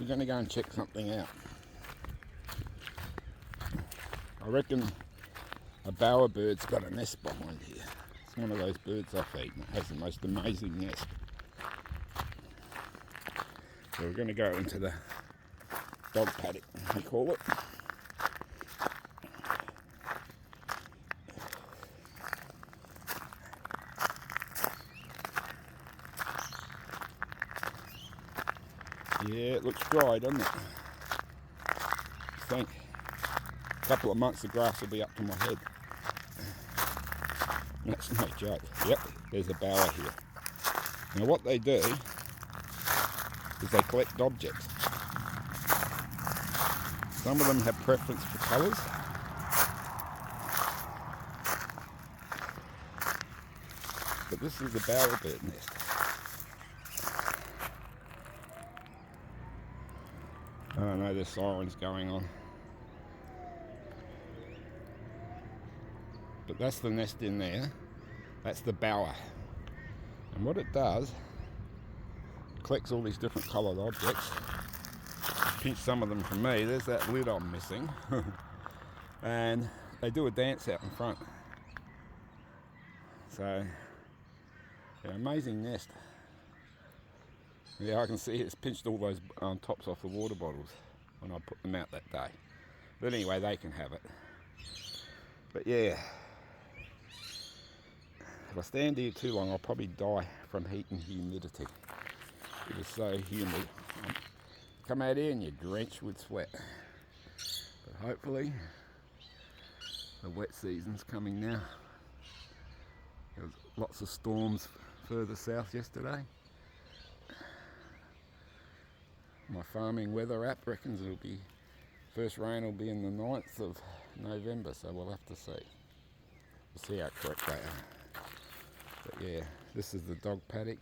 we're going to go and check something out. I reckon a bowerbird's got a nest behind here. It's one of those birds I feed, and it has the most amazing nest. So we're going to go into the dog paddock, we call it. Yeah, it looks dry, doesn't it? I think a couple of months the grass will be up to my head. That's no joke. Yep, there's a bower here. Now what they do is they collect objects. Some of them have preference for colours. But this is the bowerbird nest. I don't know, there's sirens going on. But that's the nest in there. That's the bower. And what it does, it collects all these different coloured objects. Pinch some of them from me. There's that lid I'm missing. And they do a dance out in front. So, yeah, amazing nest. Yeah, I can see it's pinched all those tops off the water bottles when I put them out that day. But anyway, they can have it. But yeah, if I stand here too long, I'll probably die from heat and humidity. It is so humid. Come out here and you're drenched with sweat. But hopefully, the wet season's coming now. There was lots of storms further south yesterday. My farming weather app reckons it'll be, first rain will be in the 9th of November, so we'll have to see. We'll see how correct they are. But yeah, this is the dog paddock.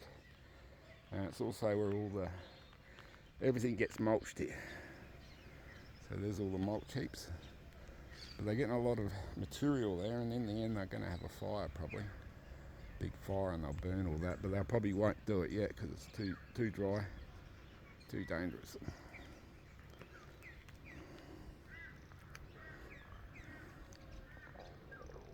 It's also where everything gets mulched here. So there's all the mulch heaps. But they're getting a lot of material there, and in the end they're going to have a fire probably. Big fire, and they'll burn all that, but they probably won't do it yet because it's too dry. Too dangerous.